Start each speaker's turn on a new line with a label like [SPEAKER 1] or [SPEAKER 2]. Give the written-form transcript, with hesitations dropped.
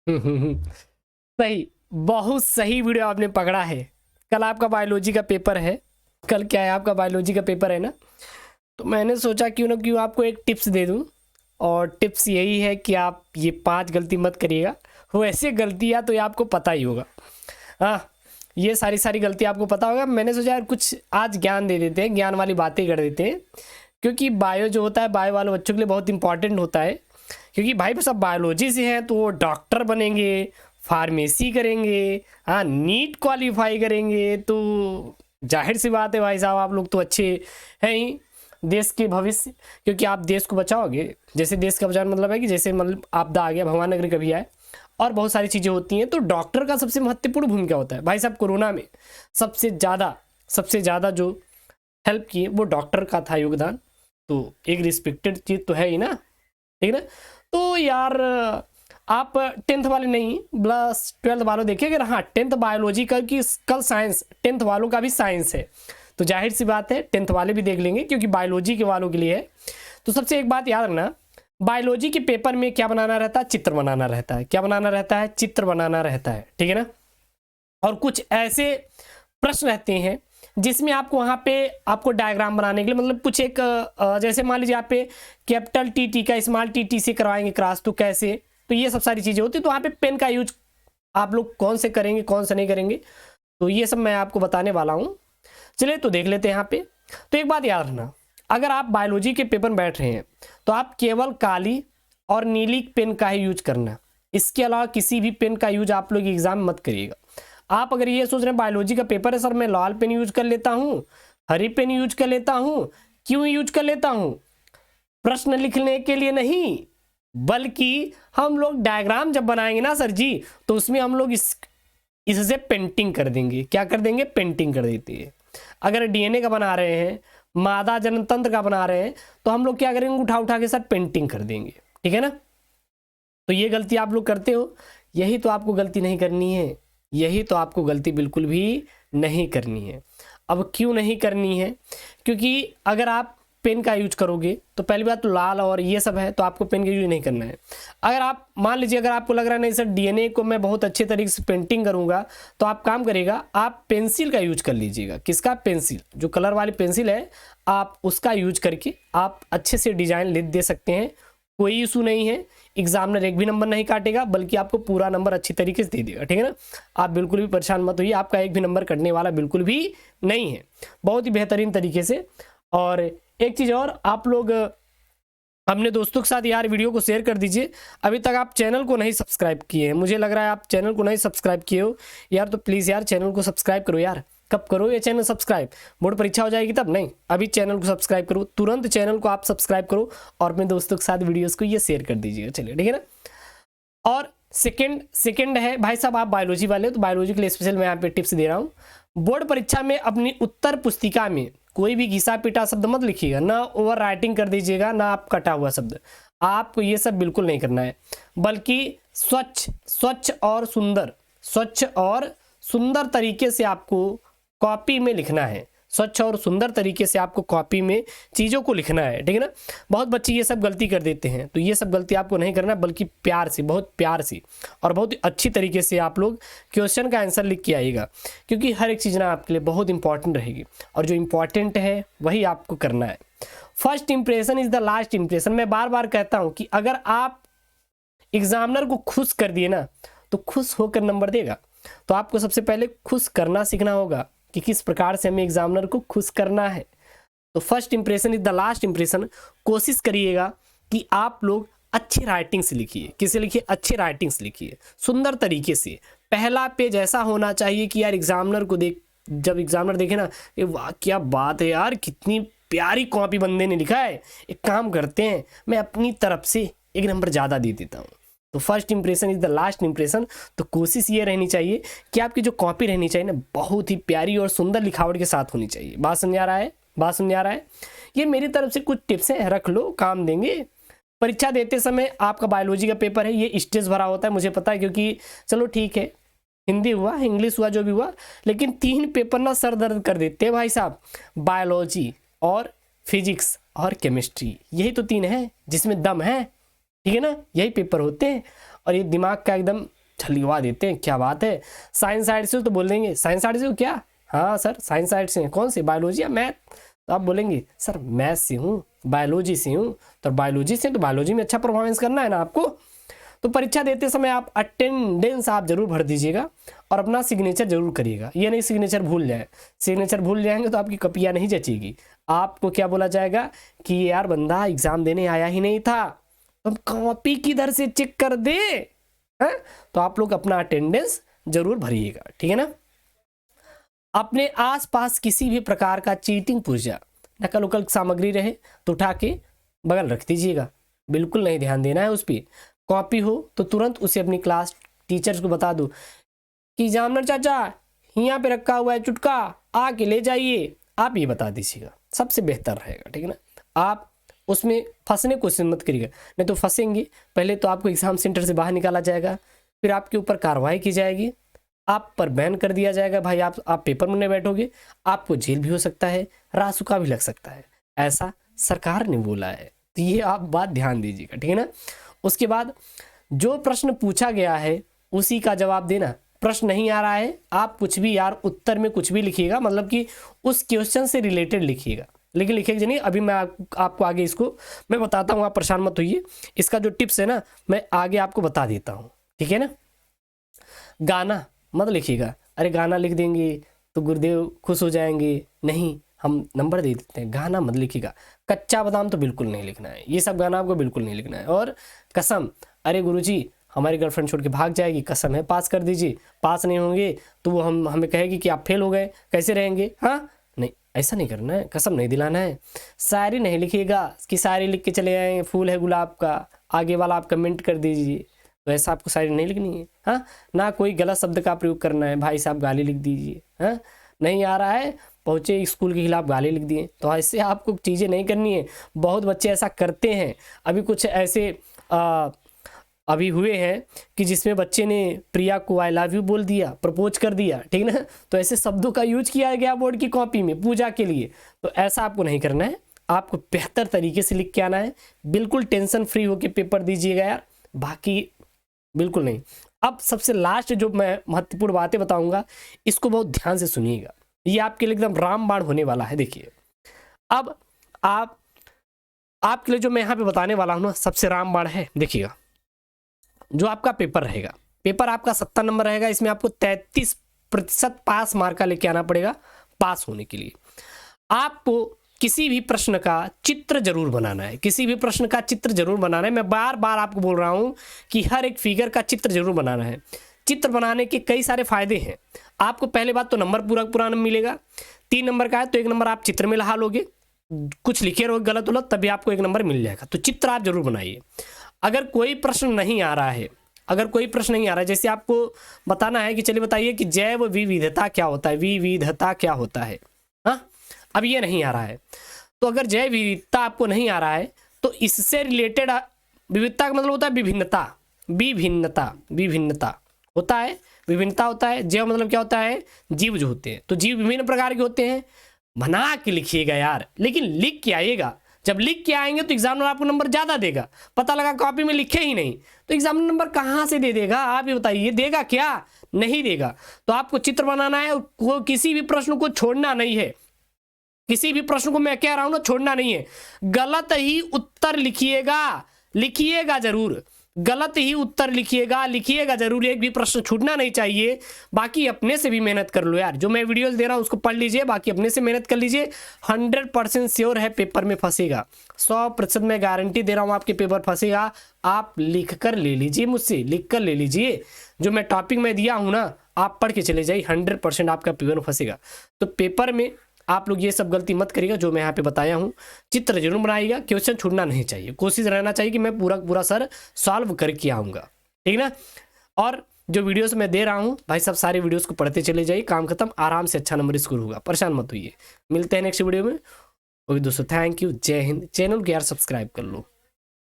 [SPEAKER 1] सही, बहुत सही वीडियो आपने पकड़ा है। कल आपका बायोलॉजी का पेपर है। कल क्या है, आपका बायोलॉजी का पेपर है ना। तो मैंने सोचा क्यों ना क्यों आपको एक टिप्स दे दूं। और टिप्स यही है कि आप ये 5 गलती मत करिएगा। वैसे गलतियां तो ये आपको पता ही होगा। हाँ, ये सारी सारी गलती आपको पता होगा। मैंने सोचा यार कुछ आज ज्ञान दे देते हैं, ज्ञान वाली बातें कर देते हैं। क्योंकि बायो जो होता है, बायो वाले बच्चों के लिए बहुत इंपॉर्टेंट होता है। क्योंकि भाई सब बायोलॉजी से हैं तो वो डॉक्टर बनेंगे, फार्मेसी करेंगे, हाँ नीट क्वालिफाई करेंगे। तो जाहिर सी बात है भाई साहब, आप लोग तो अच्छे हैं ही, देश के भविष्य। क्योंकि आप देश को बचाओगे। जैसे देश का बचाने मतलब है कि जैसे मतलब आपदा आ गया, भगवान नगरी कभी आए, और बहुत सारी चीज़ें होती हैं। तो डॉक्टर का सबसे महत्वपूर्ण भूमिका होता है भाई साहब। कोरोना में सबसे ज़्यादा जो हेल्प किए वो डॉक्टर का था योगदान। तो एक रिस्पेक्टेड चीज़ तो है ही ना, ठीक है ना। तो यार आप 10th वाले नहीं प्लस 12th वालों देखिए। अगर हाँ 10th बायोलॉजी का कि कल साइंस, 10th वालों का भी साइंस है, तो जाहिर सी बात है 10th वाले भी देख लेंगे, क्योंकि बायोलॉजी के वालों के लिए है। तो सबसे एक बात याद रखना, बायोलॉजी के पेपर में क्या बनाना रहता है? चित्र बनाना रहता है। क्या बनाना रहता है? चित्र बनाना रहता है, ठीक है ना। और कुछ ऐसे प्रश्न रहते हैं जिसमें आपको वहाँ पे आपको डायग्राम बनाने के लिए मतलब कुछ एक जैसे मान लीजिए आप पे कैपिटल टी का स्मॉल टी से करवाएंगे क्रॉस, तो कैसे, तो ये सब सारी चीज़ें होती है। तो वहाँ पे पेन का यूज आप लोग कौन से करेंगे, कौन से नहीं करेंगे, तो ये सब मैं आपको बताने वाला हूँ। चलिए तो देख लेते हैं यहाँ पे। तो एक बात याद रखना, अगर आप बायोलॉजी के पेपर में बैठ रहे हैं तो आप केवल काली और नीली पेन का ही यूज करना। इसके अलावा किसी भी पेन का यूज आप लोग एग्जाम में मत करिएगा। आप अगर ये सोच रहे हैं बायोलॉजी का पेपर है सर, मैं लाल पेन यूज कर लेता हूँ, हरी पेन यूज कर लेता हूँ, क्यों यूज कर लेता हूँ? प्रश्न लिखने के लिए नहीं, बल्कि हम लोग डायग्राम जब बनाएंगे ना सर जी, तो उसमें हम लोग इससे पेंटिंग कर देंगे। क्या कर देंगे? पेंटिंग कर देती है। अगर डीएनए का बना रहे हैं, मादा जनतंत्र का बना रहे हैं, तो हम लोग क्या करेंगे? उठा उठा के सर पेंटिंग कर देंगे, ठीक है ना। तो ये गलती आप लोग करते हो। यही तो आपको गलती नहीं करनी है, यही तो आपको गलती बिल्कुल भी नहीं करनी है। अब क्यों नहीं करनी है? क्योंकि अगर आप पेन का यूज करोगे तो पहली बात तो लाल और ये सब है, तो आपको पेन का यूज नहीं करना है। अगर आप मान लीजिए, अगर आपको लग रहा है नहीं सर डीएनए को मैं बहुत अच्छे तरीके से पेंटिंग करूंगा, तो आप काम करेगा, आप पेंसिल का यूज कर लीजिएगा। किसका? पेंसिल, जो कलर वाली पेंसिल है, आप उसका यूज करके आप अच्छे से डिजाइन लिख दे सकते हैं। कोई इशू नहीं है। एग्जामिनर एक भी नंबर नहीं काटेगा, बल्कि आपको पूरा नंबर अच्छी तरीके से दे देगा, ठीक है ना। आप बिल्कुल भी परेशान मत होइए, आपका एक भी नंबर कटने वाला बिल्कुल भी नहीं है, बहुत ही बेहतरीन तरीके से। और एक चीज़ और, आप लोग अपने दोस्तों के साथ यार वीडियो को शेयर कर दीजिए। अभी तक आप चैनल को नहीं सब्सक्राइब किए हैं, मुझे लग रहा है आप चैनल को नहीं सब्सक्राइब किए हो यार, तो प्लीज़ यार चैनल को सब्सक्राइब करो यार। कब करो ये चैनल सब्सक्राइब? बोर्ड परीक्षा हो जाएगी तब नहीं, अभी चैनल को सब्सक्राइब करो, तुरंत चैनल को आप सब्सक्राइब करो और अपने दोस्तों के साथ वीडियोस को ये शेयर कर दीजिएगा। चलिए ठीक है ना। और सेकंड है भाई साहब, आप बायोलॉजी वाले हो तो बायोलॉजी के लिए स्पेशल मैं यहाँ पे टिप्स दे रहा हूँ। बोर्ड परीक्षा में अपनी उत्तर पुस्तिका में कोई भी घिसा पिटा शब्द मत लिखिएगा, ना ओवर राइटिंग कर दीजिएगा, ना आप कटा हुआ शब्द। आपको ये सब बिल्कुल नहीं करना है, बल्कि स्वच्छ और सुंदर तरीके से आपको कॉपी में लिखना है। स्वच्छ और सुंदर तरीके से आपको कॉपी में चीज़ों को लिखना है, ठीक है ना। बहुत बच्चे ये सब गलती कर देते हैं, तो ये सब गलती आपको नहीं करना, बल्कि प्यार से, बहुत प्यार से और बहुत अच्छी तरीके से आप लोग क्वेश्चन का आंसर लिख के आइएगा। क्योंकि हर एक चीज़ ना आपके लिए बहुत इंपॉर्टेंट रहेगी, और जो इंपॉर्टेंट है वही आपको करना है। First impression is the last impression. मैं बार बार कहता हूँ कि अगर आप एग्जामिनर को खुश कर दिए ना, तो खुश होकर नंबर देगा। तो आपको सबसे पहले खुश करना सीखना होगा कि किस प्रकार से हमें एग्जामिनर को खुश करना है। तो first impression is the last impression. कोशिश करिएगा कि आप लोग अच्छी राइटिंग से लिखिए। किसे लिखिए? अच्छी राइटिंग से लिखिए, सुंदर तरीके से। पहला पेज ऐसा होना चाहिए कि यार एग्जामिनर को जब एग्जामिनर देखे ना, ये वाह क्या बात है यार, कितनी प्यारी कॉपी बंदे ने लिखा है। एक काम करते हैं, मैं अपनी तरफ से एक नंबर ज़्यादा दे देता हूँ। तो first impression is the last impression. तो कोशिश ये रहनी चाहिए कि आपकी जो कॉपी रहनी चाहिए ना, बहुत ही प्यारी और सुंदर लिखावट के साथ होनी चाहिए। बात समझ आ रहा है? बात समझ आ रहा है? ये मेरी तरफ से कुछ टिप्स हैं, रख लो, काम देंगे। परीक्षा देते समय आपका बायोलॉजी का पेपर है, ये स्टेज भरा होता है, मुझे पता है। क्योंकि चलो ठीक है, हिंदी हुआ, इंग्लिश हुआ, जो भी हुआ, लेकिन 3 पेपर ना सर दर्द कर देते हैं भाई साहब। बायोलॉजी और फिजिक्स और केमिस्ट्री, यही तो 3 है जिसमें दम है, ठीक है ना। यही पेपर होते हैं, और ये दिमाग का एकदम छलिवा देते हैं, क्या बात है, साइंस साइड से हो तो बोल देंगे साइंस साइड से हो क्या, हाँ सर साइंस साइड से, कौन सी, बायोलॉजी या मैथ, तो आप बोलेंगे सर मैथ से हूँ, बायोलॉजी से हूँ, तो बायोलॉजी से तो बायोलॉजी में अच्छा परफॉर्मेंस करना है ना आपको। तो परीक्षा देते समय आप अटेंडेंस आप जरूर भर दीजिएगा और अपना सिग्नेचर जरूर करिएगा, ये नहीं सिग्नेचर भूल जाए, सिग्नेचर भूल जाएंगे तो आपकी कॉपियाँ नहीं जचेगी, आपको क्या बोला जाएगा कि यार बंदा एग्जाम देने आया ही नहीं था, तुम कॉपी किधर से चेक कर दे है? तो आप लोग अपना अटेंडेंस जरूर भरिएगा, ठीक है ना। अपने आसपास किसी भी प्रकार का चीटिंग पुर्जा, नकल उकल सामग्री रहे तो उठा के बगल रख दीजिएगा, बिल्कुल नहीं ध्यान देना है उस पर। कॉपी हो तो तुरंत उसे अपनी क्लास टीचर्स को बता दो कि जामनर चाचा यहाँ पे रखा हुआ है चुटका, आके ले जाइए, आप ये बता दीजिएगा, सबसे बेहतर रहेगा, ठीक है ना। आप उसमें फंसने की कोशिश मत करिएगा, नहीं तो फंसेंगे, पहले तो आपको एग्जाम सेंटर से बाहर निकाला जाएगा, फिर आपके ऊपर कार्रवाई की जाएगी, आप पर बैन कर दिया जाएगा, भाई आप पेपर में नहीं बैठोगे, आपको जेल भी हो सकता है, रासुका भी लग सकता है, ऐसा सरकार ने बोला है, तो ये आप बात ध्यान दीजिएगा, ठीक है ना। उसके बाद जो प्रश्न पूछा गया है उसी का जवाब देना, प्रश्न नहीं आ रहा है आप कुछ भी यार उत्तर में कुछ भी लिखिएगा, मतलब कि उस क्वेश्चन से रिलेटेड लिखिएगा, लेकिन लिखेगा नहीं। अभी मैं आपको आगे इसको मैं बताता हूँ, आप परेशान मत होइए, इसका जो टिप्स है ना मैं आगे आपको बता देता हूँ, ठीक है ना। गाना मत लिखिएगा, अरे गाना लिख देंगे तो गुरुदेव खुश हो जाएंगे, नहीं हम नंबर दे देते हैं, गाना मत लिखिएगा। कच्चा बादाम तो बिल्कुल नहीं लिखना है, ये सब गाना आपको बिल्कुल नहीं लिखना है। और कसम, अरे गुरुजी हमारी गर्लफ्रेंड छोड़ के भाग जाएगी, कसम है पास कर दीजिए, पास नहीं होंगे तो वो हमें कहेगी कि आप फेल हो गए, कैसे रहेंगे, हाँ नहीं ऐसा नहीं करना है, कसम नहीं दिलाना है। शायरी नहीं लिखिएगा कि शायरी लिख के चले आए फूल है गुलाब का, आगे वाला आप कमेंट कर दीजिए, तो ऐसा आपको शायरी नहीं लिखनी है। हाँ, ना कोई गलत शब्द का प्रयोग करना है, भाई साहब गाली लिख दीजिए, हाँ नहीं आ रहा है पहुँचे स्कूल के खिलाफ गाली लिख दिए, तो ऐसे आपको चीज़ें नहीं करनी है। बहुत बच्चे ऐसा करते हैं, अभी कुछ ऐसे अभी हुए हैं कि जिसमें बच्चे ने प्रिया को आई लव यू बोल दिया, प्रपोज कर दिया, ठीक ना, तो ऐसे शब्दों का यूज किया गया बोर्ड की कॉपी में पूजा के लिए, तो ऐसा आपको नहीं करना है, आपको बेहतर तरीके से लिख के आना है, बिल्कुल टेंशन फ्री होकर पेपर दीजिएगा यार, बाकी बिल्कुल नहीं। अब सबसे लास्ट जो मैं महत्वपूर्ण बातें बताऊंगा इसको बहुत ध्यान से सुनिएगा, ये आपके लिए एकदम रामबाण होने वाला है। देखिए अब आपके लिए जो मैं यहाँ पे बताने वाला हूँ ना सबसे रामबाण है, देखिएगा जो आपका पेपर रहेगा, पेपर आपका 70 नंबर रहेगा, इसमें आपको 33% पास मार्क का लेके आना पड़ेगा पास होने के लिए। आपको किसी भी प्रश्न का चित्र जरूर बनाना है, किसी भी प्रश्न का चित्र जरूर बनाना है, मैं बार बार आपको बोल रहा हूँ कि हर एक फिगर का चित्र जरूर बनाना है। चित्र बनाने के कई सारे फायदे हैं, आपको पहले बात तो नंबर पूरा मिलेगा, 3 नंबर का है तो 1 नंबर आप चित्र में लगा लोगे, कुछ लिखे रहोगे गलत गलत तभी आपको 1 नंबर मिल जाएगा, तो चित्र आप जरूर बनाइए। अगर कोई प्रश्न नहीं आ रहा है, अगर कोई प्रश्न नहीं आ रहा है, जैसे आपको बताना है कि चलिए बताइए कि जैव विविधता क्या होता है, विविधता क्या होता है, हाँ अब ये नहीं आ रहा है, तो अगर जैव विविधता आपको नहीं आ रहा है तो इससे रिलेटेड, विविधता का मतलब होता है विभिन्नता, विभिन्नता होता है, विभिन्नता होता है, जैव मतलब क्या होता है, जीव जो होते हैं, तो जीव विभिन्न प्रकार के होते हैं, बना के लिखिएगा यार, लेकिन लिख के आइएगा, जब लिख के आएंगे तो एग्जामिनर आपको नंबर ज़्यादा देगा, पता लगा कॉपी में लिखे ही नहीं तो एग्जामिनर नंबर कहाँ से दे देगा, आप ही बताइए, देगा क्या, नहीं देगा। तो आपको चित्र बनाना है, किसी भी प्रश्न को छोड़ना नहीं है, किसी भी प्रश्न को मैं कह रहा हूं ना छोड़ना नहीं है, गलत ही उत्तर लिखिएगा जरूर, गलत ही उत्तर लिखिएगा जरूर, एक भी प्रश्न छूटना नहीं चाहिए। बाकी अपने से भी मेहनत कर लो यार, जो मैं वीडियोस दे रहा हूँ उसको पढ़ लीजिए, बाकी अपने से मेहनत कर लीजिए, 100% श्योर है पेपर में फंसेगा, 100% मैं गारंटी दे रहा हूँ आपके पेपर फंसेगा। आप लिख कर ले लीजिए, मुझसे लिख कर ले लीजिए, जो मैं टॉपिक में दिया हूँ ना आप पढ़ के चले जाइए, 100% आपका पेपर में फंसेगा। तो पेपर में आप लोग ये सब गलती मत करिएगा जो मैं यहाँ पे बताया हूँ, चित्र जरूर बनाइएगा, क्वेश्चन छूटना नहीं चाहिए, कोशिश रहना चाहिए कि मैं पूरा सर सॉल्व करके आऊँगा, ठीक ना। और जो वीडियोस मैं दे रहा हूँ भाई सब सारे वीडियोस को पढ़ते चले जाइए, काम खत्म, आराम से अच्छा नंबर स्कोर होगा, परेशान मत होइए। मिलते हैं नेक्स्ट वीडियो में। ओके दोस्तों, थैंक यू, जय हिंद। चैनल को यार सब्सक्राइब कर लो।